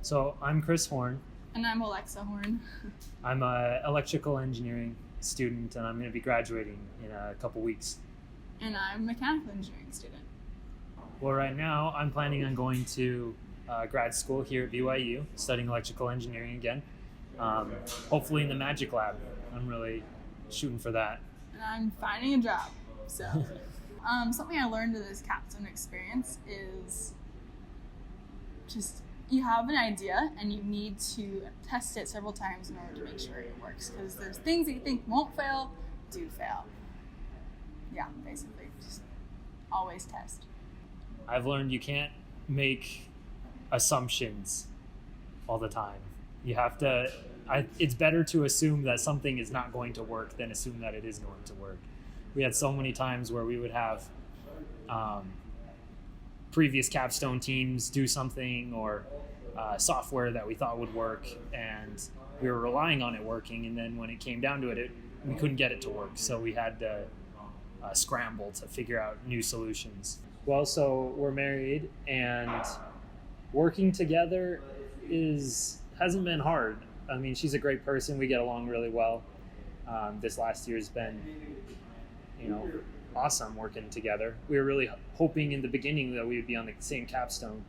So I'm Chris Horn. And I'm Alexa Horn. I'm an electrical engineering student, and I'm going to be graduating in a couple weeks. And I'm a mechanical engineering student. Well, right now I'm planning on going to grad school here at BYU, studying electrical engineering again. Hopefully in the magic lab. I'm really shooting for that. And I'm finding a job. So, something I learned in this capstone experience is just you have an idea and you need to test it several times in order to make sure it works. Because there's things that you think won't fail, do fail. Yeah, basically, just always test. I've learned you can't make assumptions all the time. You have to, it's better to assume that something is not going to work than assume that it is going to work. We had so many times where we would have previous capstone teams do something or software that we thought would work, and we were relying on it working, and then when it came down to it, we couldn't get it to work, so we had to scramble to figure out new solutions. Well, so we're married, and working together hasn't been hard. I mean, she's a great person. We get along really well. This last year's been, awesome working together. We were really hoping in the beginning that we would be on the same capstone.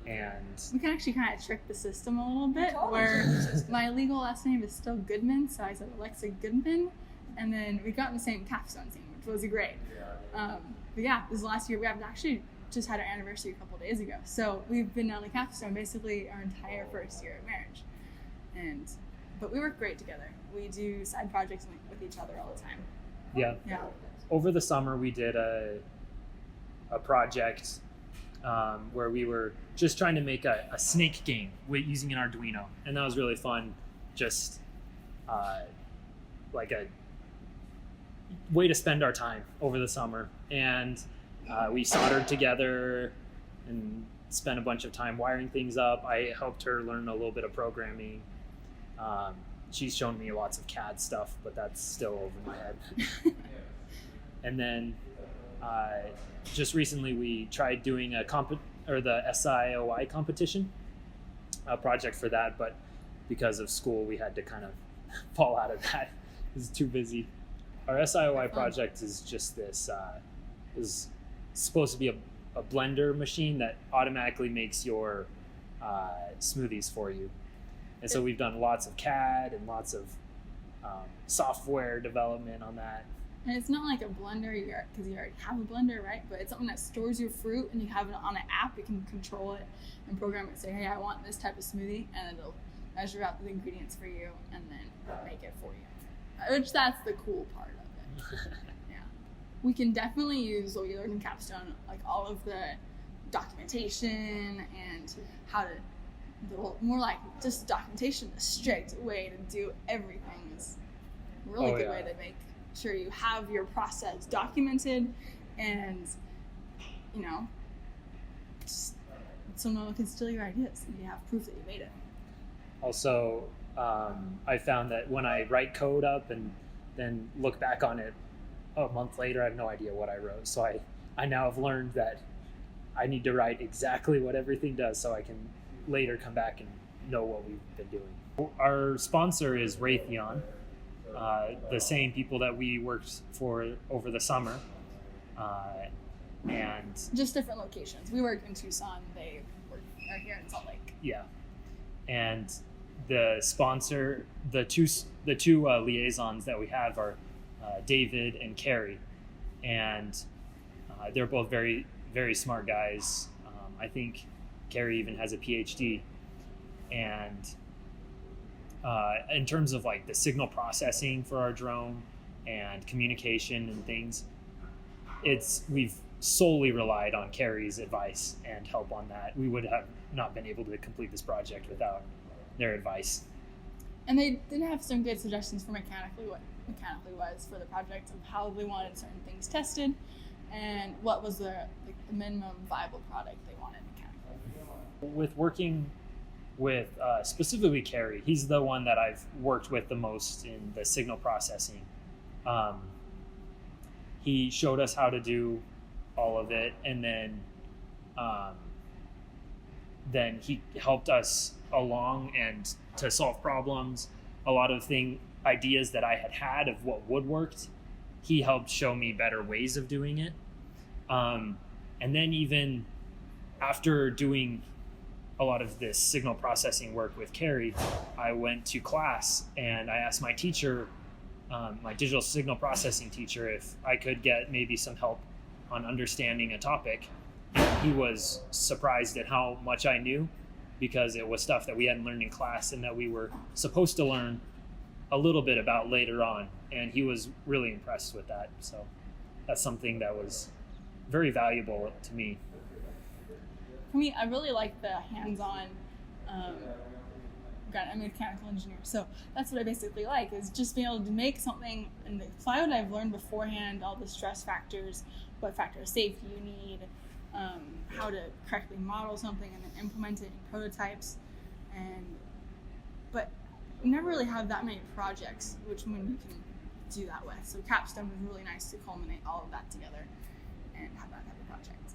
And we can actually kind of trick the system a little bit, where my legal last name is still Goodman, so I said Alexa Goodman, and then we got in the same capstone team, which was great. But yeah, this last year we have actually just had our anniversary a couple of days ago, so we've been on the capstone basically our entire first year of marriage, but we work great together. We do side projects with each other all the time. Yeah. Over the summer we did a project where we were just trying to make a snake game using an Arduino, and that was really fun. Just like a way to spend our time over the summer, and we soldered together and spent a bunch of time wiring things up. I helped her learn a little bit of programming. She's shown me lots of CAD stuff, but that's still over my head. And then just recently we tried doing the SIOI competition, a project for that, but because of school we had to kind of fall out of that. It was too busy. Our SIOI project is just this, is supposed to be a blender machine that automatically makes your smoothies for you. And so we've done lots of CAD and lots of software development on that. And it's not like a blender because you already have a blender, right? But it's something that stores your fruit, and you have it on an app. You can control it and program it. Say, hey, I want this type of smoothie, and it'll measure out the ingredients for you and then make it for you. Which that's the cool part of it. Yeah, we can definitely use what we learned in Capstone, like all of the documentation and how to. More like just documentation, a strict way to do everything is a really good way to make sure you have your process documented, and just so no one can steal your ideas and you have proof that you made it. Also, I found that when I write code up and then look back on it a month later, I have no idea what I wrote. So I now have learned that I need to write exactly what everything does so I can later come back and know what we've been doing. Our sponsor is Raytheon, the same people that we worked for over the summer, and just different locations. We work in Tucson, they are here in Salt Lake. Yeah, and the sponsor, the two liaisons that we have are David and Carrie, and they're both very, very smart guys. I think Carrie even has a PhD, and in terms of like the signal processing for our drone and communication and things, we've solely relied on Carrie's advice and help on that. We would have not been able to complete this project without their advice. And they did have some good suggestions for mechanically what mechanically was for the project, of how they wanted certain things tested and what was the minimum viable product they wanted mechanically. With working with specifically Carrie, he's the one that I've worked with the most in the signal processing. He showed us how to do all of it, and then then he helped us along and to solve problems. A lot of ideas that I had of what would work, he helped show me better ways of doing it. And then even after doing a lot of this signal processing work with Carrie, I went to class and I asked my teacher, my digital signal processing teacher, if I could get maybe some help on understanding a topic. He was surprised at how much I knew, because it was stuff that we hadn't learned in class and that we were supposed to learn a little bit about later on. And he was really impressed with that. So that's something that was very valuable to me. For me, I really like the hands-on. I'm a mechanical engineer, so that's what I basically like, is just being able to make something and apply what I've learned beforehand, all the stress factors, what factor of safety you need, how to correctly model something and then implement it in prototypes. But we never really have that many projects which one you can do that with. So Capstone was really nice to culminate all of that together and have that type of project.